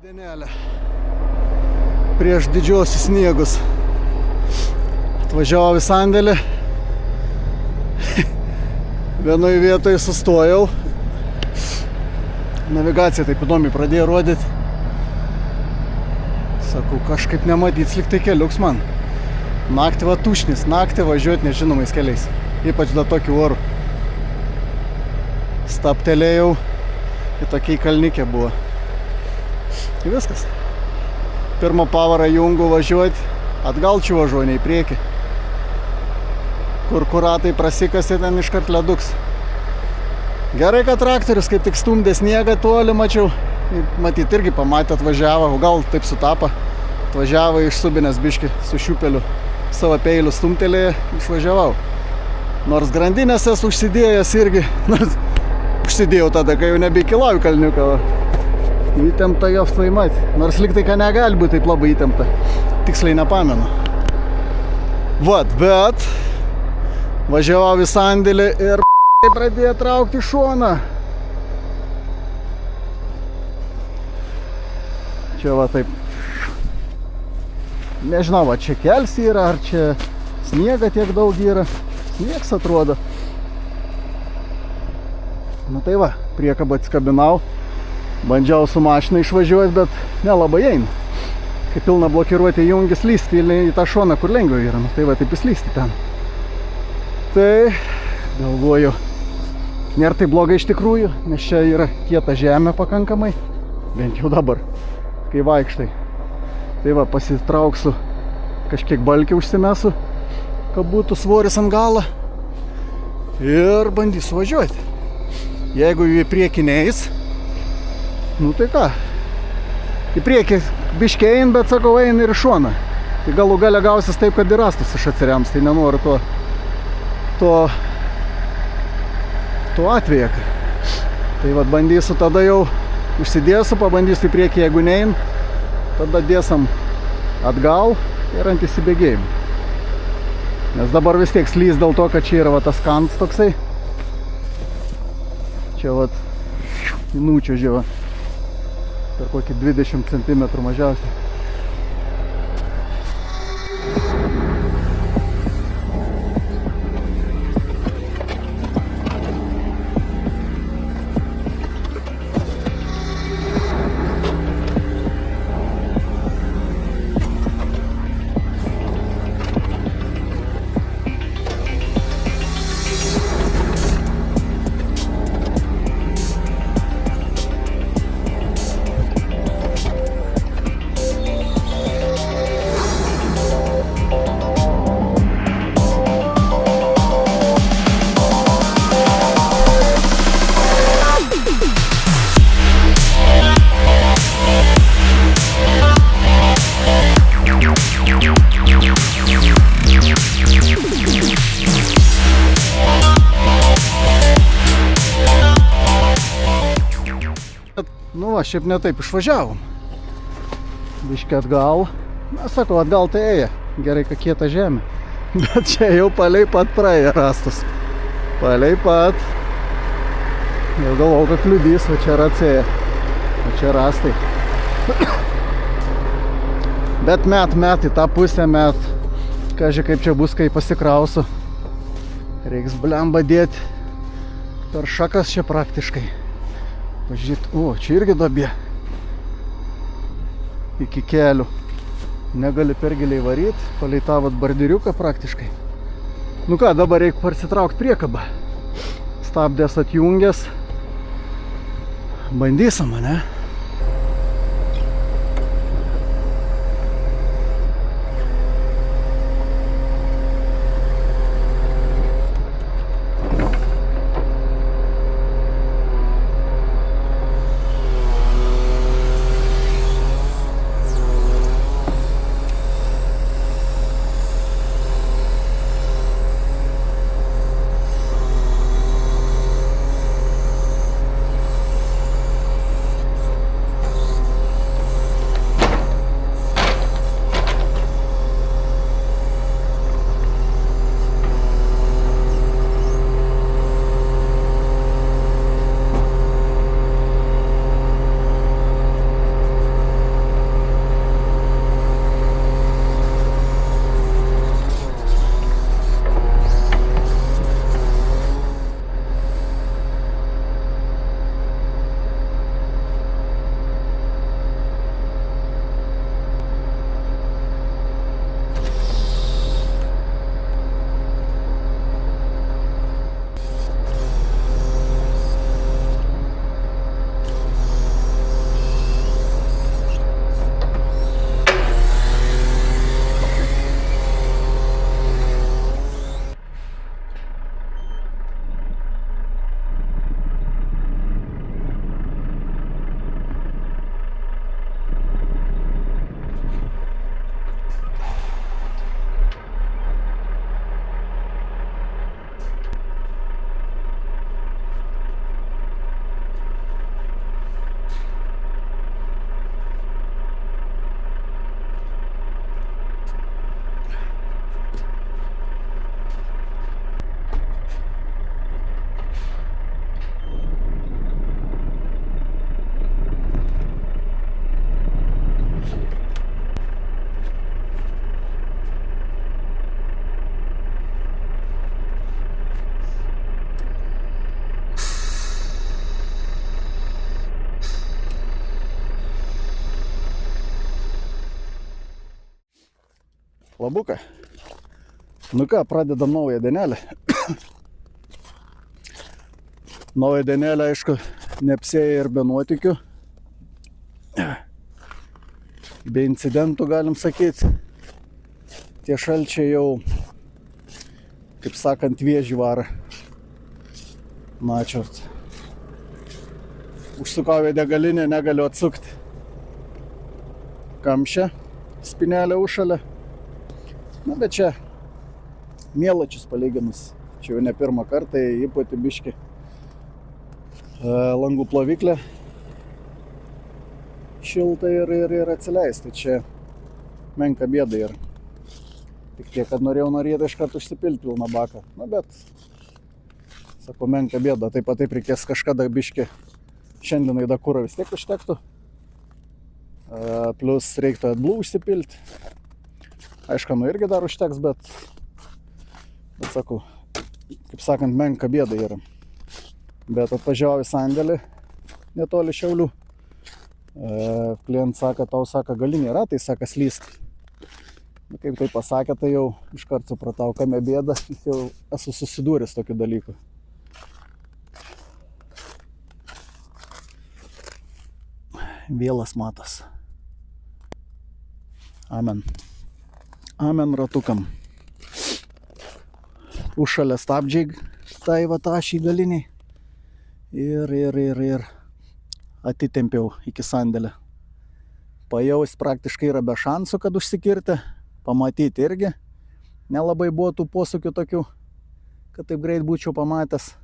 Dienelė. Prieš didžiosius sniegus. Atvažiavau į sandėlį. Vienoje vietoje sustojau. Navigacija taip įdomiai pradėjo rodyti. Sakau, kažkaip nematyts lyg tai keliuks man. Naktį va tušnis, naktį važiuoti nežinomais keliais. Ypač da tokiu oru. Staptelėjau, į tokiai kalnikė buvo. Ir viskas. Pirmą pavarą jungu važiuoti, atgal čiuožu, ne į priekį. Kur ratai prasikasė, ten iškart leduks. Gerai, kad traktorius kaip tik stumdė sniegą toli mačiau. Matyt, irgi pamatė, atvažiavo, gal taip sutapo. Atvažiavo iš Subinės biškį su šiupeliu. Savo peiliu stumtelėje, išvažiavau. Nors grandinės esu užsidėjęs irgi. Nors užsidėjau tada, kai jau nebeįkilau į kalniuką. Įtempta jo svaimat. Nors lyg tai, ką negali būti taip labai įtempta. Tiksliai nepamenu. Vat, bet važiavau į sandėlį ir pradėjo traukti į šoną. Čia va taip. Nežinau, va čia kels yra, ar čia sniega tiek daug yra. Sniegs atrodo. Na tai va, priekabą atskabinau. Bandžiau su mašina išvažiuoti, bet nelabai eina. Kai pilna blokiruoti jungi slysti į tą šoną, kur lengviau yra. Tai va, taip įslysti ten. Tai galvoju, nėra tai blogai iš tikrųjų, nes čia yra kieta žemė pakankamai. Bent jau dabar, kai vaikštai. Tai va, pasitrauksiu, kažkiek balkį užsimesu, kad būtų svoris ant galą. Ir bandysiu važiuoti. Jeigu į priekį neis, nu tai ką, į priekį biškį ein, bet sakau, ein ir į šoną. Tai galų gale gausis taip, kad ir rastus iš atsirems, tai nenoriu to atveju. Tai vat bandysiu tada jau, užsidėsiu, pabandysiu į priekį, jeigu nein, tada dėsam atgal ir ant įsibėgėjimų. Nes dabar vis tiek slys dėl to, kad čia yra va tas kants toksai. Čia vat nučiuožė va per kokį 20 cm mažiausiai. Nu va, šiaip ne taip išvažiavom. Biškį atgal. Na, sakau, atgal tai ėja. Gerai, kad kieta žemė. Bet čia jau palei pat praėjo rastus. Palei pat. Jau galvau, kad kliudys, o čia racėja. O čia rastai. Bet met į tą pusę met. Kaži, kaip čia bus, kai pasikrausiu. Reiks blemba dėti per šakas čia praktiškai. Pažiūrėt, o, čia irgi dobė. Iki kelių. Negali per giliai varyti, palei tą vat bardiriuką praktiškai. Nu ką, dabar reikia parsitraukti priekabą. Stabdės atjungęs. Bandysim, ne? Labuką. Nu ką, pradedam naują dienelę. Naują dienelę, aišku, neapsėja ir be nuotykių. Be incidentų, galim sakyti. Tie šalčiai jau, kaip sakant, vėžį varo. Na, čiort. Užsukau į degalinę, negaliu atsukti. Kamšė, spinelė užšalia. Na, bet čia mielačius palyginus. Čia jau ne pirmą kartą įpūti biškį langų ploviklę. Šilta ir atsileisti. Čia menka bėda yra. Tik tiek, kad norėti iš karto užsipilti pilną baką. Na, bet, sako, menka bėda. Taip pat taip reikės kažkada biškį šiandienai da kurą vis tiek užtektų. Plus reiktų atblų užsipilti. Aišku, nu irgi dar užteks, bet sakau, kaip sakant, menka bėda yra. Bet atvažiavau į sandėlį netoli Šiaulių. Klientas sako, tau sako, gali nėra, tai sako, slyst. Kaip tai pasakė, tai jau iškart supratau, kame bėda, jau esu susidūręs tokių dalykų. Vėlas matas. Amen. Amen ratukam. Užšalia stabdžiai, tai va tašį galiniai. Ir atitempiau iki sandėlio. Pajaus praktiškai yra be šansų, kad užsikirti. Pamatyti irgi. Nelabai buvo tų posūkių tokių, kad taip greit būčiau pamatęs.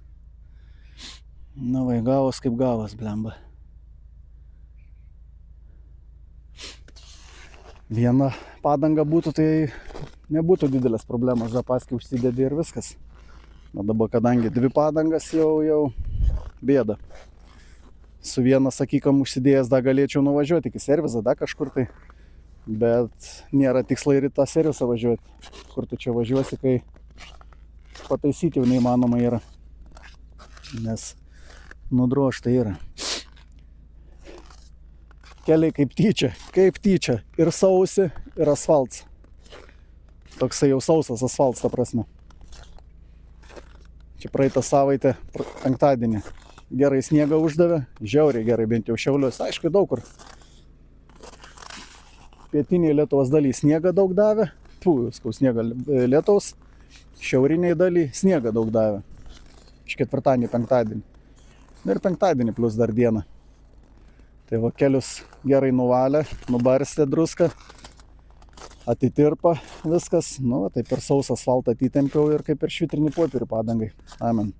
Na vai, gavos kaip gavos, blemba. Viena padanga būtų, tai nebūtų didelės problemas. Zapaskį užsidedi ir viskas. O dabar, kadangi dvi padangas jau bėda. Su viena, sakykam, užsidėjęs dar galėčiau nuvažiuoti iki servizą, dar kažkur tai. Bet nėra tiksla ir į tą servisą važiuoti. Kur tu čia važiuosi, kai pataisyti jau neįmanoma yra. Nes nudrožta yra. Keliai kaip tyčia. Ir sausi, ir asfaltas. Toksai jau sausas asfaltas, ta prasme. Čia praeitą savaitę, penktadienį, gerai sniegą uždavė. Žiauriai gerai, bent jau Šiauliuose. Aišku, daug kur. Pietiniai Lietuvos daly sniegą daug davė. Sniegą Lietuvos. Šiauriniai daly sniegą daug davė. Iš ketvirtadienį, penktadienį. Ir penktadienį plus dar dieną. Tai va, kelius gerai nuvalė, nubarstė druską, atitirpa viskas. Nu, tai per sausą asfaltą atitempiau ir kaip per švitrinį popierių padangai. Amen.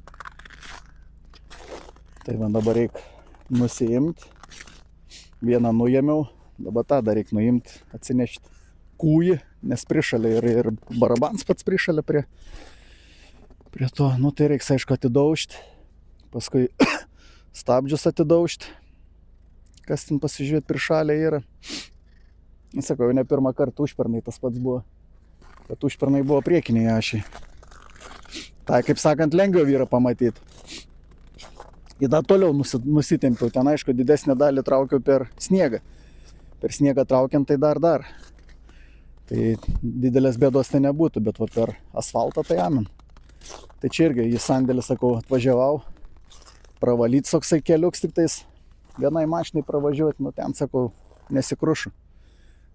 Tai va, dabar reikia nusiimti. Vieną nuėmiau, dabar tą dar reikia nuimti, atsinešti kūjį, nes prišalė ir barabans pats prišalė prie to. Nu, tai reiks, aišku, atidaužti, paskui stabdžius atidaužti. Kas ten pasižiūrėti prišalė yra. Sakau, jau ne pirmą kartą užpernai tas pats buvo. Bet užpernai buvo priekiniai ašiai. Tai, kaip sakant, lengviau yra pamatyti. Ir dar toliau nusitempiau. Ten, aišku, didesnę dalį traukiau per sniegą. Per sniegą traukiant tai dar. Tai didelės bėdos tai nebūtų, bet va, per asfaltą tai amen. Tai čia irgi į sandėlį, sakau, atvažiavau. Pravalyti soksai keliuks tik tais. Vienai mašinai pravažiuoti, nu ten, sakau, nesikrušu.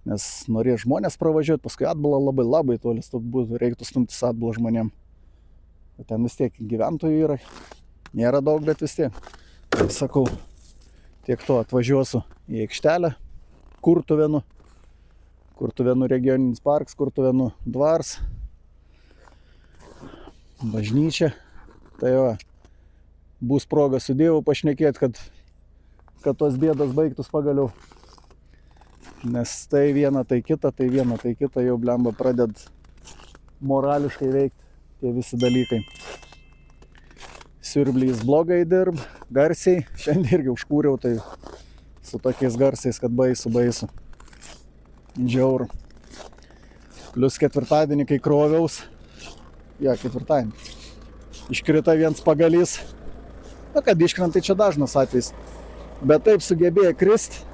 Nes norėjo žmonės pravažiuoti, paskui atbula labai tolis, reiktų stumtis atbulą žmonėm. Ten vis tiek gyventojų yra, nėra daug, bet vis tiek. Tai sakau, tiek to atvažiuosiu į aikštelę, Kurtuvėnų regioninis parkas, Kurtuvėnų dvars, bažnyčia. Tai va, bus proga su Dievu pašnekėti, kad tos bėdos baigtus pagaliau. Nes tai viena, tai kita, jau blemba praded morališkai veikti tie visi dalykai. Siurblys blogai dirb, garsiai. Šiandien irgi užkūriau, tai su tokiais garsiais, kad baisu. Džiauru. Plius ketvirtadienį, kai kroviaus. Ketvirtadienį. Iškrita viens pagalys. Na, kad iškrenta, tai čia dažnas atvejis. Bet taip sugebėjo kristi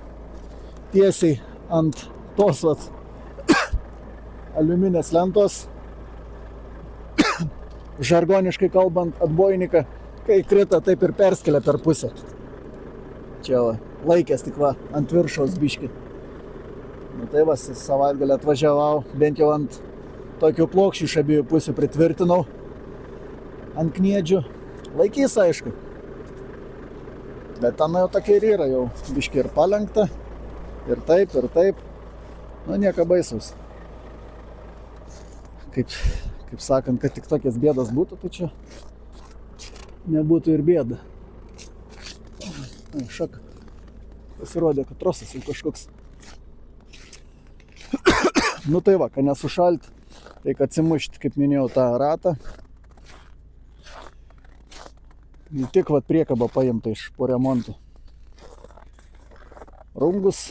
tiesiai ant tos aliuminės lentos, žargoniškai kalbant, atbojniką, kai krita, taip ir perskelia per pusę. Čia va, laikės tik va, ant viršaus biški. Nu tai va, savaitgalį atvažiavau, bent jau ant tokių plokščių iš abiejų pusių pritvirtinau ant kniedžių. Laikys, aišku. Bet ten jau tokia ir yra, jau biški ir palenkta. Ir taip, ir taip. Nu, nieko baisaus. Kaip sakant, kad tik tokias bėdas būtų, tai čia nebūtų ir bėda. Šak. Pasirodė, kad trosas jau kažkoks. Nu tai va, kad nesušalt, reikia atsimušti, kaip minėjau, tą ratą. Tik vat priekaba paimta iš po remonto. Rungus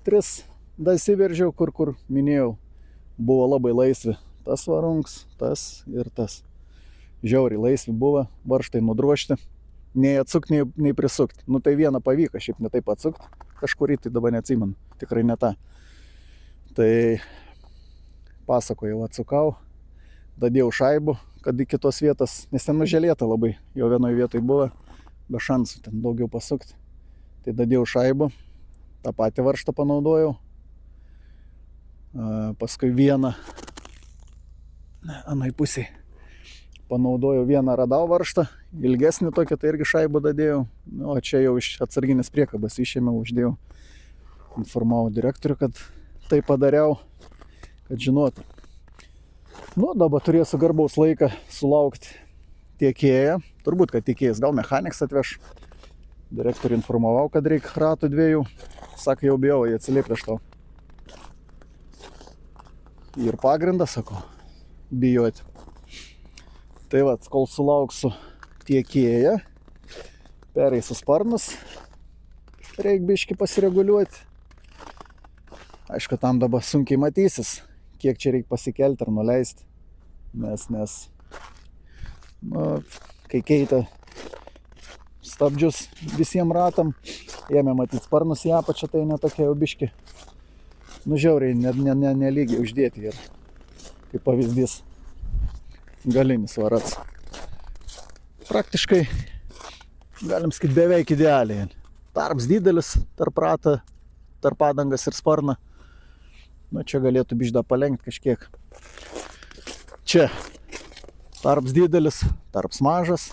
3 dasiveržiau, kur minėjau, buvo labai laisvi. Tas va rungs, tas ir tas. Žiauriai laisvi buvo, varžtai nudrožti. Nei atsukt, nei prisukt. Nu tai vieną pavyko, šiaip ne taip atsukt. Kažkurį tai dabar neatsimenu, tikrai ne tą. Tai pasakojau, atsukau, dadėjau šaibų, kad į kitos vietas, nes ten nuželėta labai, jau vienoje vietoje buvo, be šansų ten daugiau pasukti. Tai dadėjau šaibų, tą patį varžtą panaudojau, paskui vieną, anai pusiai, panaudojau vieną radau varžtą, ilgesnį tokį, tai irgi šaibų dadėjau, o čia jau iš atsarginės priekabas išėmiau, uždėjau, informavau direktorių, kad tai padariau, kad žinotų. Nu, dabar turėsiu garbaus laiką sulaukti tiekėją. Turbūt, kad tiekėjas gal mechaniks atveš. Direktorių informavau, kad reikia ratų 2. Sakė, jau bijau, jie atsiliepė iš to. Ir pagrindą, sako, bijoti. Tai va, kol sulauksiu tiekėją, pereisiu sparnus, reikia biškį pasireguliuoti. Aišku, tam dabar sunkiai matysis, kiek čia reikia pasikelti ar nuleisti, nes nu, kai keitė stabdžius visiems ratam, ėmė matyti sparnus į apačią, tai netokie jau biški, nu žiauriai, nelygiai uždėti ir kaip pavyzdys galinis varats. Praktiškai, galim sakyti, beveik idealiai. Tarps didelis tarp ratą, tarp padangas ir sparną. Nu, čia galėtų bišdą palengti kažkiek. Čia tarps didelis, tarps mažas.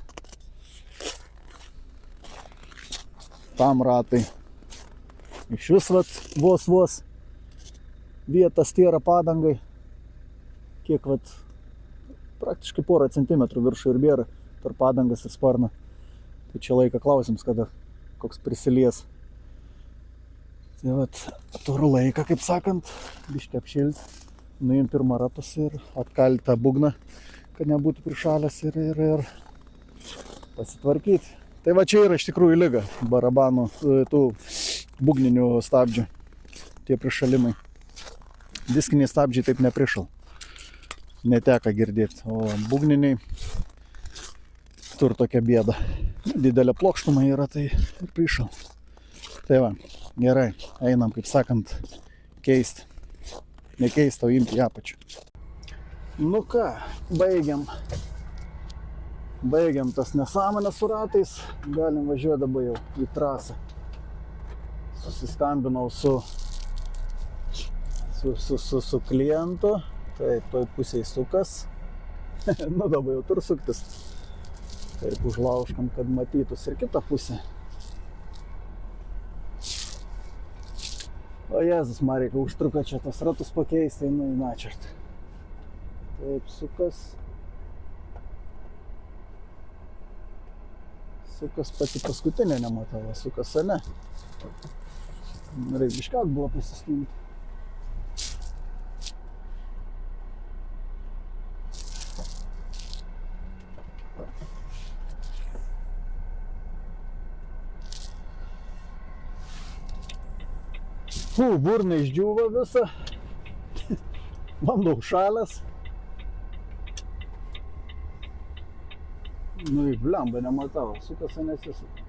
Tam ratai. Iš vis vat, vos vietas tėra padangai. Kiek vat, praktiškai porą centimetrų viršų ir bėra tarp padangas ir sparną. Tai čia laika klausims, kada koks prisilies. Tai vat, turiu laiką, kaip sakant, biškį apšilti, nuimti pirmą ratus ir atkalti tą bugną, kad nebūtų prišalęs ir pasitvarkyti. Tai va čia yra iš tikrųjų lyga barabanų, tų bugninių stabdžių, tie prišalimai. Diskiniai stabdžiai taip neprišal, neteka girdėti, o bugniniai turi tokią bėdą. Didelė plokštuma yra, tai ir prišal. Tai va, gerai, einam, kaip sakant, keisti. Ne keisti, o imti į apačią. Nu ką, baigiam tas nesąmonės su ratais. Galim važiuoti dabar jau į trasą. Susiskambinau su klientu. Taip, toj pusėj sukas. Nu dabar jau tur suktis. Taip, užlaužkam, kad matytus ir kitą pusę. O Jėzus, Marika, užtruko čia tas ratus pakeisti, nu į načert. Taip, sukas. Sukas pati paskutinė nematau, sukas ane. Reikia biškį atbulą pasistumti. Burna išdžiūvo visą. Bandau šalęs. Nu į blemba nematau, sukas nesisuka.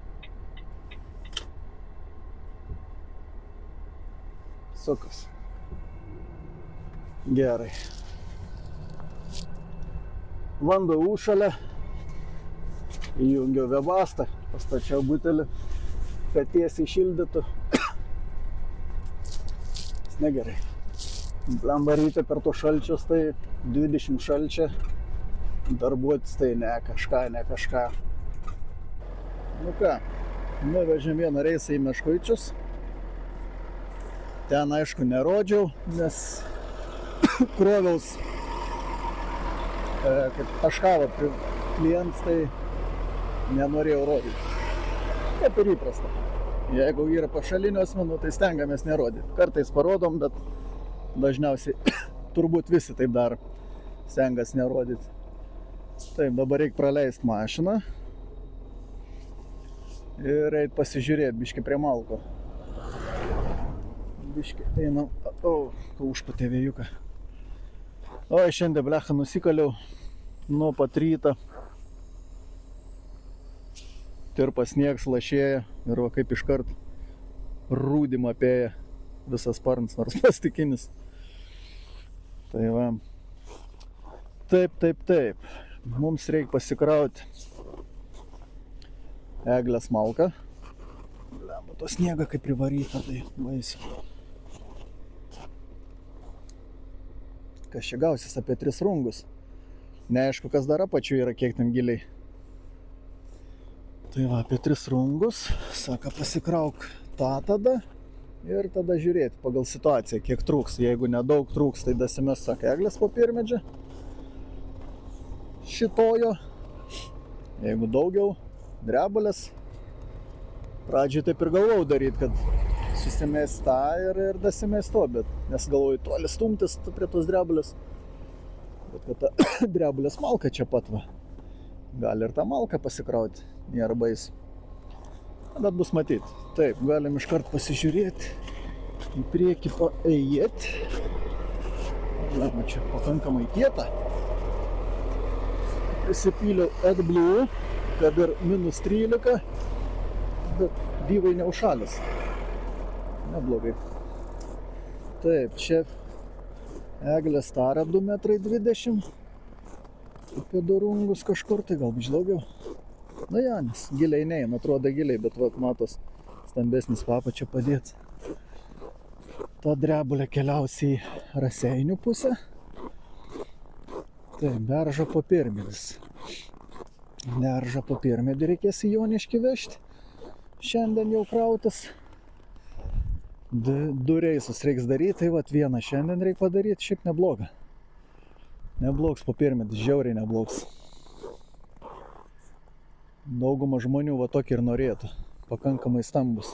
Sukas. Gerai. vanduo šalia. Įjungiau Webasto, pastačiau butelį, kad tiesiai šildytų. Negerai. Blemba ryte per to šalčius, tai 20 šalčia, darbuotis tai ne kažką. Nu ką, nuvežėm vieną reisą į Meškuičius. Ten aišku nerodžiau, nes kroviaus kaip taškavo klientas, tai nenorėjau rodyti. Kaip ir įprasta. Jeigu yra pašalinių asmenų, tai stengiamės nerodyti. Kartais parodom, bet dažniausiai turbūt visi taip daro. Stengas nerodyti. Taip, dabar reikia praleisti mašiną ir eit pasižiūrėti biškį prie Malko. Biškį einam, užpatė vėjuką. O, šiandien blecha nusikaliau nuo pat ryto. Tirpas sniegs, lašėja ir va kaip iškart rūdim apėja visas sparnas, nors plastikinis. Tai va. Taip. Mums reikia pasikrauti eglės malką. Blemba, to sniega kaip privaryta, tai baisiai. Kas čia gausis apie 3 rungus. Neaišku, kas dar apačiu yra, kiek ten giliai. Tai va, apie 3 rungus, saka, pasikrauk tą tada ir tada žiūrėti pagal situaciją, kiek trūks. Jeigu nedaug trūks, tai dasimės, saka, eglės popiermedžio šitojo. Jeigu daugiau, drebulės. Pradžiai taip ir galvojau daryti, kad susimės tą ir dasimės to, bet nes galvoju toli stumtis prie tos drebulės. Bet kad ta drebulės malka čia pat va. Gali ir tą malką pasikrauti, nėra baisu. Bet bus matyti. Taip, galim iškart pasižiūrėti, į priekį paėjėti. Lema, čia pakankamai kieta. Prisipyliau AdBlue, kad ir -13, bet dyvai neužšalęs. Neblogai. Taip, čia eglės tara 2,20 m. Apie 2 rungus kažkur, tai gal biškį daugiau. Nu ja, nes giliai neina, atrodo giliai, bet va, matos, stambesnis papa čia padėti. Ta drebulė keliausi į Raseinių pusę. Tai Beržo popiermedis. Beržo popiermedį reikės į Joniškį vežti. Šiandien jau krautas. 2 reisus reiks daryti, tai vat vieną šiandien reik padaryti, šiaip nebloga. Neblogs popiermedis, žiauriai neblogs. Dauguma žmonių va tokį ir norėtų. Pakankamai stambus.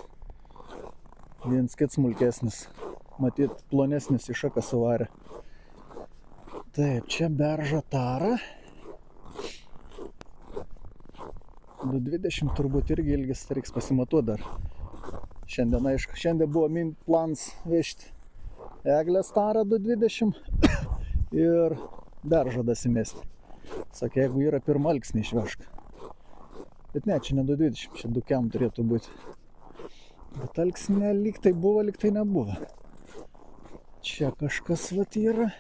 Viens kits smulkesnis. Matyt, plonesnis į šaką suvarė. Taip, čia Beržo tara. 2,20 turbūt irgi ilgis, reiks pasimatuoti dar. Šiandien, aišku, šiandien buvo plans vežti eglės tarą 2,20 ir Beržą dasimesti. Sakė, jeigu yra pirmą alksnį išvežk. Bet ne, čia ne 2,20, čia 2,5 turėtų būti. Bet alksnė lyg tai buvo, lyg tai nebuvo. Čia kažkas vat yra.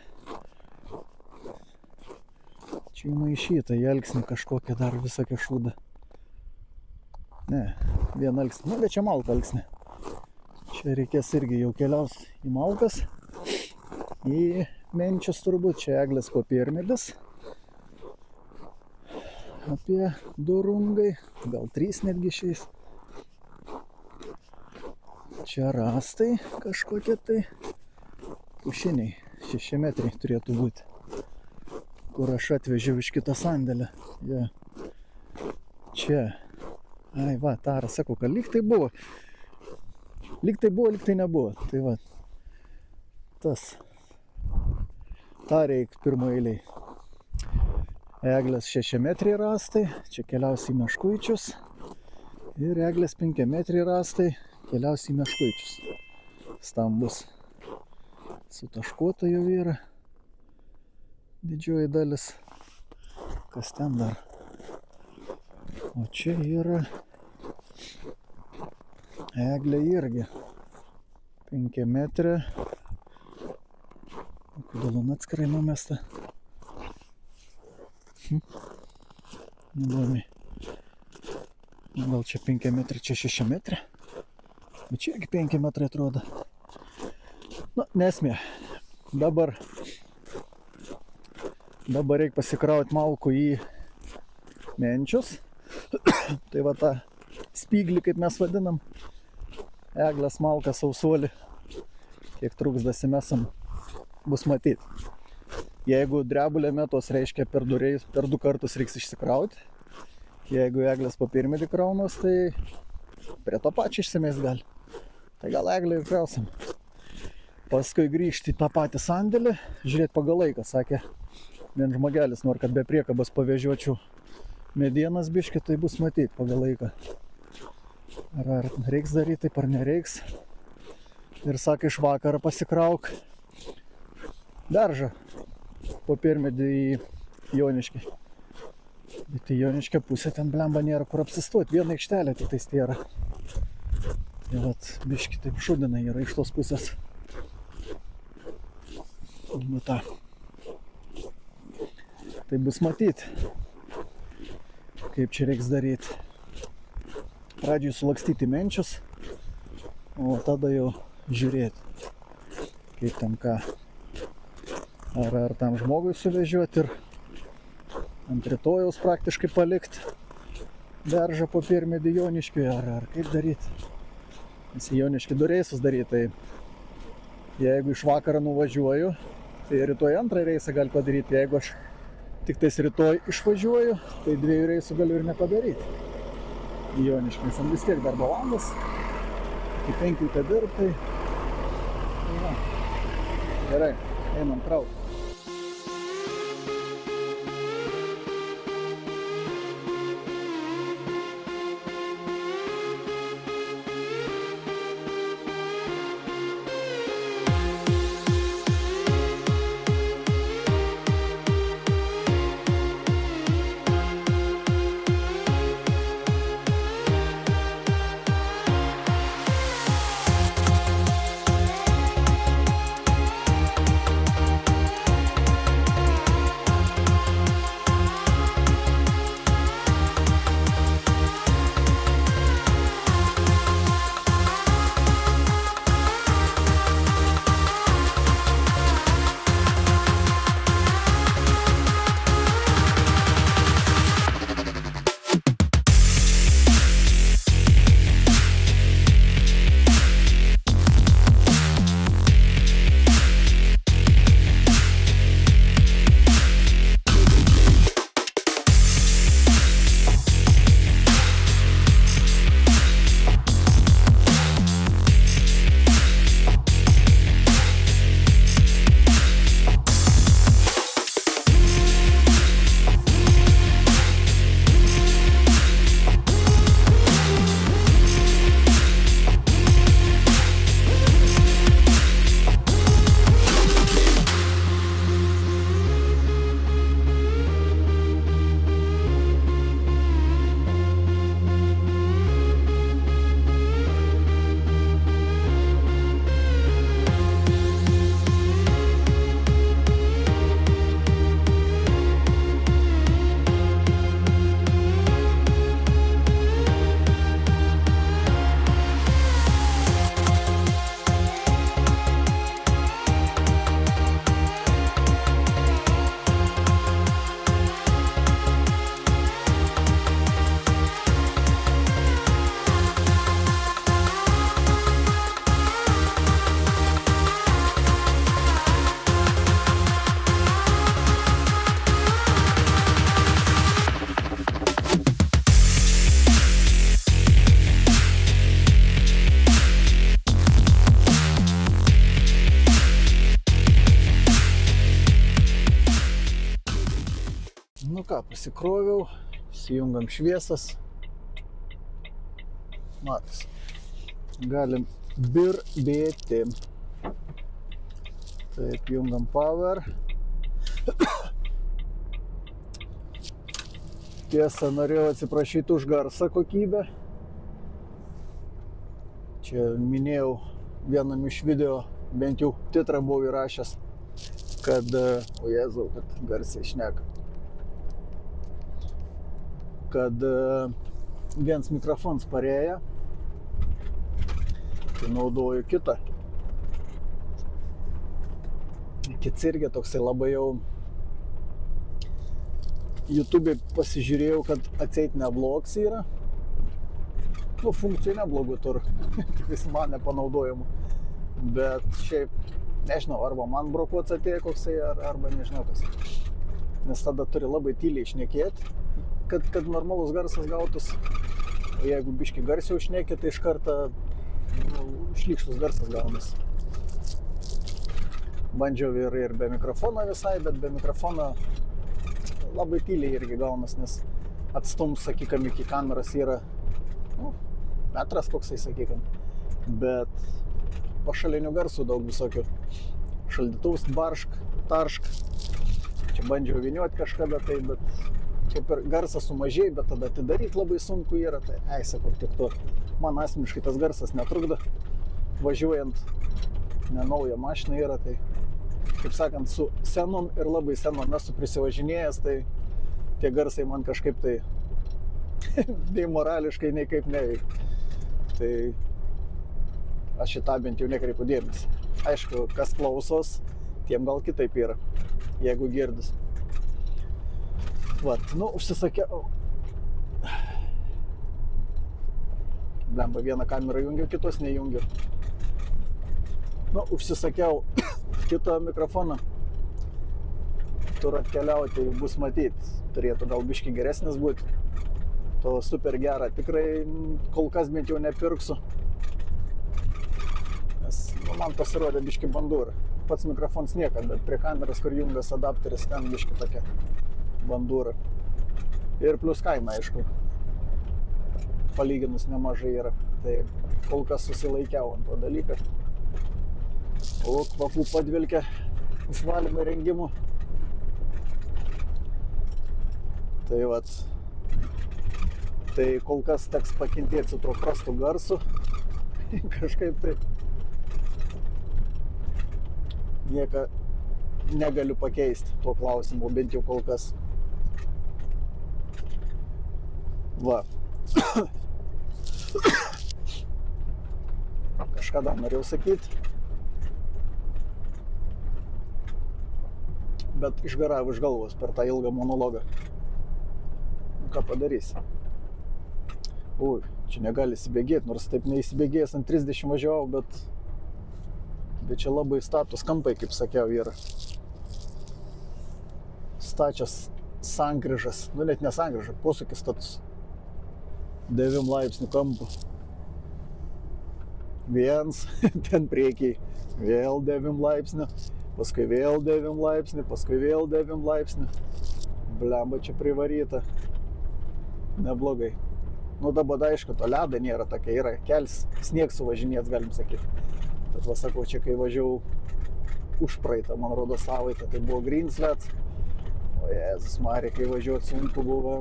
Čia įmaišyta į alksnį kažkokią dar visokią šūdą. Ne, viena alksnė. Nu, bet čia malka alksnė. Čia reikės irgi jau keliaus į malkas. Į menčius turbūt. Čia eglės popiermedis. Apie 2 rungai. Gal 3 netgi šiais. Čia rastai kažkokie tai. Pušiniai. 6 metrai turėtų būti. Kur aš atvežiau iš kitą sandėlę. Ja. Čia. Ai, va, tara, sakau, kad lyg tai buvo. Lyg tai buvo, lyg tai nebuvo. Tai va, tas. Ta reik pirmo eiliai. Eglės 6 metriai rastai. Čia keliausi į Meškuičius. Ir eglės 5 metriai rastai. Keliausi į Meškuičius. Stambus. Sutaškuota jau yra. Didžioji dalis. Kas ten dar? O čia yra eglė irgi 5 metrė. Kodėl atskirai numesta? Įdomiai. Gal čia 5 metrai, čia 6 metrai. Bet čia irgi 5 metrai atrodo. Nu, nesmė. Dabar reikia pasikrauti malkų į menčius. Tai va tą spyglį, kaip mes vadinam. Eglės malką, sausuolį. Kiek truks dasimesam, bus matyti. Jeigu drebulė metos, reiškia per 2 kartus reiks išsikrauti. Jeigu eglės po pirmidį kraunos, tai prie to pačio išsimės gali. Tai gal eglę ir krausim. Paskui grįžti į tą patį sandėlį, žiūrėti pagal laiką, sakė vien žmogelis, nori, kad be priekabos pavežiočiau medienas biškį, tai bus matyti pagal laiką. Ar reiks daryti, taip ar nereiks. Ir sakė, iš vakarą pasikrauk beržą po pirmidį į Joniškį. Bet į Joniškę pusę ten blemba nėra kur apsistoti, viena aikštelė tik tais tėra. Tai vat, biškį taip šudina yra iš tos pusės. Nu tą. Tai bus matyti, kaip čia reiks daryti. Pradžiui sulakstyti menčius, o tada jau žiūrėti, kaip ten ką. Ar tam žmogui suvežiuoti ir ant rytojaus praktiškai palikti beržą po pirmidį Joniškiui, ar kaip daryti. Nes į Joniškį 2 reisus daryti, tai jeigu iš vakarą nuvažiuoju, tai rytoj 2 reisą gali padaryti. Jeigu aš tik tais rytoj išvažiuoju, tai 2 reisų galiu ir nepadaryti. Į Joniškį, nes vis tiek darbo valandas, iki 5 dirbti. Tai gerai, einam krauti. ką, pasikroviau, įsijungiam šviesas. Matas. Galim birbėti. Taip, jungiam power. Tiesa, norėjau atsiprašyti už garsą kokybę. Čia minėjau vienam iš video, bent jau titrą buvau įrašęs, kad, o Jėzau, kad garsiai šneka. kad vienas mikrofonas parėja, tai naudoju kitą. Kits irgi toksai labai jau YouTube pasižiūrėjau, kad atseit neblogs yra. Nu, funkcijų neblogų tur, tik vis man nepanaudojimų. Bet šiaip, nežinau, arba man brokuots atėjo koksai, arba nežinau kas. Nes tada turi labai tyliai šnekėti, kad normalus garsas gautus. O jeigu biški garsiau šnekė, tai iš karto šlykštus garsas gaunas. Bandžiau ir be mikrofono visai, bet be mikrofono labai tyliai irgi gaunas, nes atstums, sakykime, iki kameros yra metras koksai, sakykime. Bet pašalinių garsų daug visokių. Šaldytuvs, baršk, taršk. Čia bandžiau vyniuoti kažkada tai, bet kaip ir garsas sumažėjo, bet tada atidaryti labai sunku yra. Tai sakau, tik to. Man asmeniškai tas garsas netrukdo. Važiuojant nenaują mašiną yra, tai kaip sakant, su senom ir labai senom esu prisivažinėjęs, tai tie garsai man kažkaip tai nei morališkai, nei kaip neveikia. Tai aš šitą bent jau nekreipiu dėmesį. Aišku, kas klausos, tiem gal kitaip yra, jeigu girdis. Vat, užsisakiau. Blemba, vieną kamerą jungiu, kitos nejungiu. Užsisakiau kitą mikrofoną. Tur atkeliauti, bus matyti. Turėtų gal biški geresnis būti. To super gerą. Tikrai kol kas bent jau nepirksiu. Nes man pasirodė biški bandūra. Pats mikrofonas niekad, bet prie kameros, kur jungas adapteris, ten biški tokia bandūra. Ir plus kaina, aišku. Palyginus nemažai yra. Tai kol kas susilaikiau ant to dalyką. O kvapų padvilkia išvalymo įrengimų. Tai vat. Tai kol kas teks pakentėti su tuo prastu garsu. Kažkaip tai nieką negaliu pakeisti tuo klausimu, bent jau kol kas. Va. Kažkada norėjau sakyti. Bet išgaravo iš galvos per tą ilgą monologą. Ką padarysi? Ui, čia negali įsibėgėti, nors taip neįsibėgėjęs ant 30 važiavau, bet čia labai status kampai, kaip sakiau, yra. Stačias sankryžas, net ne sankryža, posūkis status 9 laipsnių kampu. Viens, ten priekiai, vėl 9 laipsnių. Paskui vėl 9 laipsnių, paskui vėl 9 laipsnių. Blemba, čia privaryta. Neblogai. Dabar aišku, to ledo nėra tokia, yra kels, sniegs suvažinėts, galim sakyti. Bet va sakau, čia kai važiavau už praeitą, man rodo, savaitę, tai buvo greensleds. O Jėzus Marija, kai važiuot sunku buvo.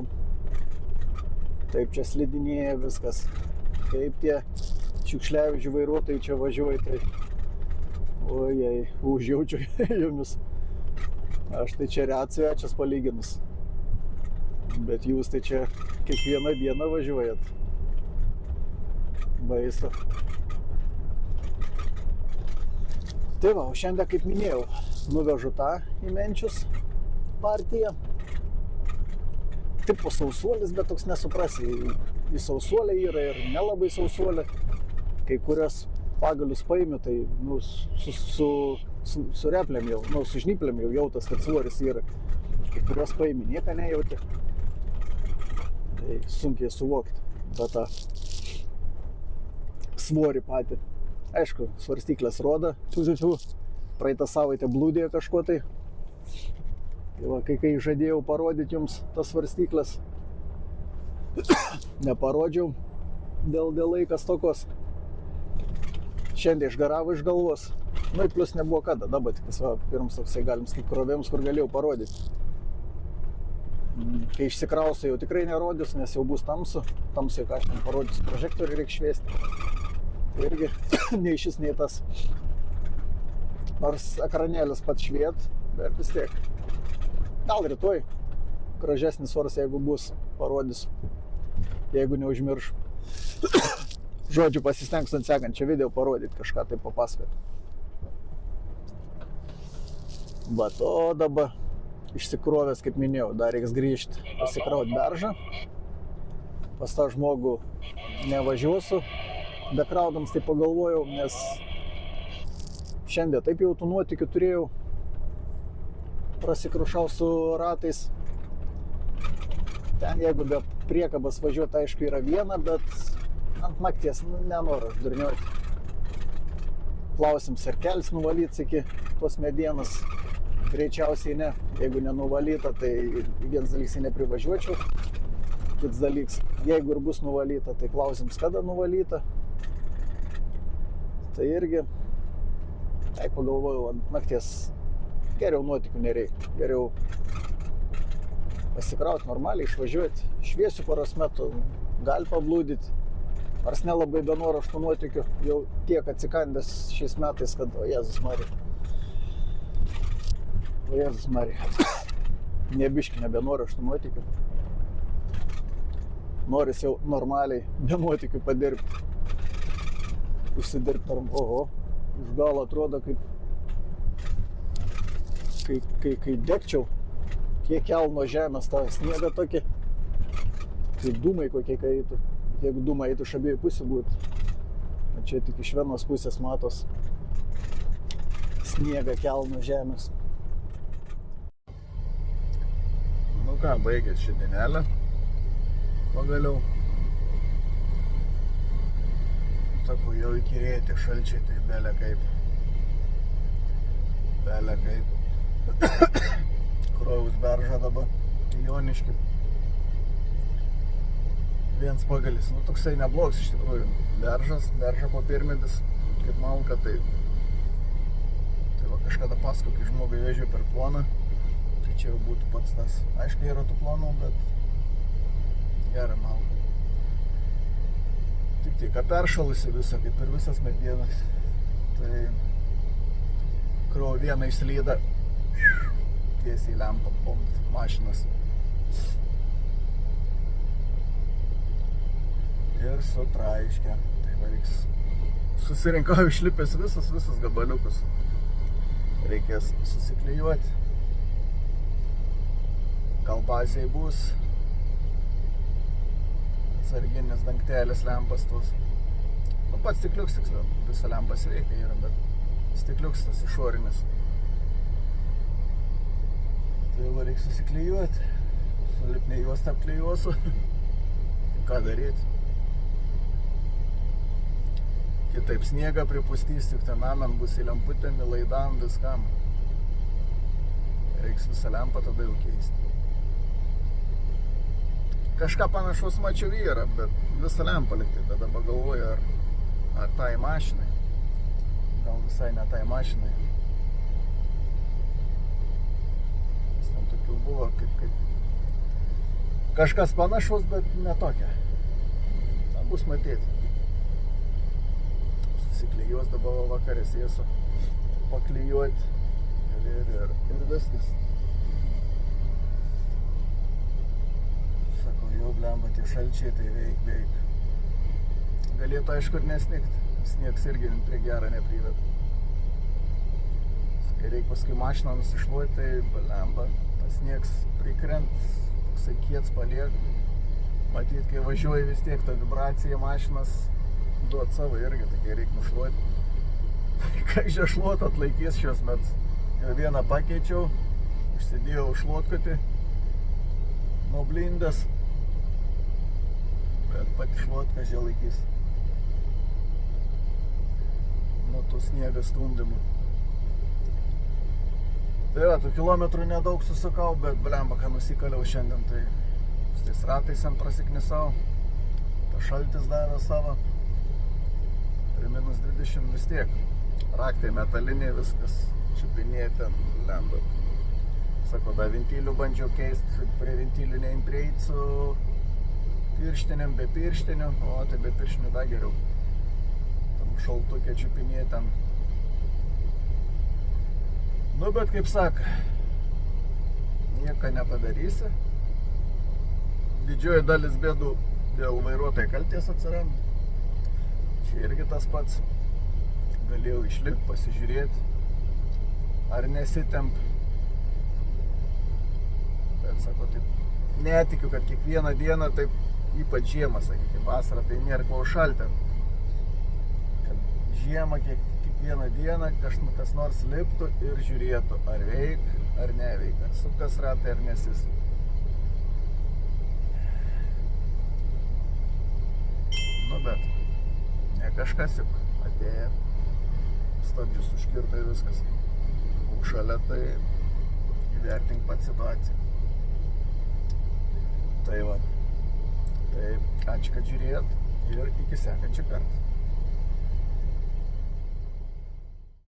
Taip čia slidinėja viskas. Kaip tie šiukšliavežių vairuotojai čia važiuoja, tai ojei, užjaučiu jumis. Aš tai čia ret svečias palyginus. Bet jūs tai čia kiekvieną dieną važiuojat. Baisu. Tai va, o šiandien, kaip minėjau, nuvežu tą į Menčius partiją. Tipo sausuolis, bet toks nesuprasi. Į sausuolį yra ir nelabai sausuolį. Kai kurias pagalius paimiu, tai su replėm jau, su žnyplėm jau jautas, kad svoris yra. Kai kurios paimi, nieko nejauti. Tai sunkiai suvokti tą svorį patį. Aišku, svarstyklės rodo, praeitą savaitę blūdėjo kažko tai. Tai va, kai žadėjau parodyti jums tas svarstyklės, neparodžiau dėl laikas tokos. Šiandien išgaravo iš galvos. Ir plus nebuvo kada, dabar tik pirms toksai galim sakyti krovėms, kur galėjau parodyti. Kai išsikrausiu, jau tikrai nerodys, nes jau bus tamsu. Tamsu, ką aš ten parodysiu, prožektorių reikia šviesti. Irgi nei šis, nei tas. Nors ekranėlis pats šviet, bet vis tiek. Gal rytoj gražesnis oras, jeigu bus, parodysiu, jeigu neužmiršiu. Žodžiu, pasistengsiu ant sekančio video parodyti kažką, tai papasakoti. Bet o dabar išsikrovęs, kaip minėjau, dar reiks grįžti, pasikrauti beržą. Pas tą žmogų nevažiuosiu, bekraudams tai pagalvojau, nes šiandien taip jau tų nuotykių turėjau. Prasikrušau su ratais. Ten jeigu be priekabas važiuoti, aišku, yra viena, bet ant nakties nenoriu aš durniuoti. Klausim, ar kels nuvalyts iki tos medienos. Greičiausiai ne. Jeigu nenuvalyta, tai vienas dalyks neprivažiuočiau. Kits dalyks, jeigu ir bus nuvalyta, tai klausim, kada nuvalyta. Tai irgi, tai pagalvojau, ant nakties geriau nuotykių nereikia. Geriau pasikrauti normaliai, išvažiuoti. Šviesių paros metų gali pablūdyti. Nors nelabai be noro aš tų nuotykių. Jau tiek atsikandęs šiais metais, kad o Jėzus Marija. O Jėzus Marija. Nebiški nebenoriu aš tų nuotykių. Noris jau normaliai be nuotykių padirbti. Užsidirbti tarp. Oho, iš galo atrodo kai degčiau, kiek kelno žemės tą sniegą tokį, kaip dūmai kokie kaitų. Jeigu dūmai eitų iš abiejų pusių būtų. O čia tik iš vienos pusės matos sniegą kelno žemės. Nu ką, baigės ši dienelė. Pagaliau. Sakau, jau įkyrėti šalčiai, tai belė kaip. Belė kaip. Krojaus beržą dabar. Joniški. Viens pagalis. Nu, toksai neblogs iš tikrųjų. Berža popiermedis. Kaip malka, tai va kažkada pasakau, kai žmogui vežiu per ploną. Tai čia jau būtų pats tas. Aišku, yra tų plonų, bet gerą malką. Tik peršalusi visą, kaip ir visas medienas. Tai krovo vieną išslyda, tiesiai lempą pompt mašinas. Ir sutraiškia. Tai reiks. Susirinkau išlipęs visas gabaliukus. Reikės susiklijuoti. Gal bazėj bus atsarginis dangtelis lempas tos. Nu, pats stikliuks tiksliau. Visa lempas veikia yra, bet stikliuks tas išorinis. Tai va reikia susiklijuoti. Su lipne juosta apklijuosiu. Ką daryti? Kitaip sniegą pripustys, tik ten amen bus į lemputėm, į laidam, viskam. Reiks visą lempą tada jau keisti. Kažką panašaus mačiau yra, bet visą lempą likti. Tada pagalvoju, ar tai mašinai. Gal visai ne tai mašinai. Nes ten tokių buvo, kaip kažkas panašaus, bet ne tokia. Na, bus matyti. Susiklijuos dabar vakarės jėsiu paklijuoti. Ir viskas. Sakau, jau blemba tie šalčiai, tai veik. Galėtų aišku ir nesnigt. Sniegs irgi prie gerą nepriveda. Kai reikia paskui mašiną nusišluoti, tai blemba. Tas sniegs prikrent, toksai kiets paliek. Matyt, kai važiuoji vis tiek ta vibracija mašinas duot savo irgi, tai kai reikia nušluoti. Kai žešluot atlaikys šios metus. Jau vieną pakeičiau, užsidėjau šluotkutį nuo blindės, bet pati šluotka žia laikys nuo tų sniegas stundimų. Tai va, tų kilometrų nedaug susukau, bet blemba, ką nusikaliau šiandien, tai su tais ratais ant prasiknisau, tas šaltis davė savo, prie minus 20 vis tiek, raktai metaliniai, viskas čiupinėja ten, lemba. Sako, da ventilių bandžiau keisti, prie ventilių neim prieit su pirštinėm, be pirštinių, o tai be pirštinių da geriau. Tam šaltukė čiupinėja ten. Nu, bet kaip sako, nieko nepadarysi. didžioji dalis bėdų dėl vairuotojo kaltės atsiranda. Čia irgi tas pats. Galėjau išlipti, pasižiūrėti, ar nesitemp. Bet sako, taip, netikiu, kad kiekvieną dieną, taip, ypač žiemą, sakykime, vasarą, tai nėra ko šalti. Kad žiemą kiekvieną dieną kas nors liptų ir žiūrėtų, ar veik, ar neveik, ar sukas ratai, ar nesisuka. Nu, bet ne kažkas juk atėjo, stabdžius užkirto ir viskas. O šalia tai įvertink pat situaciją. Tai va. Tai ačiū, kad žiūrėjot ir iki sekančio karto.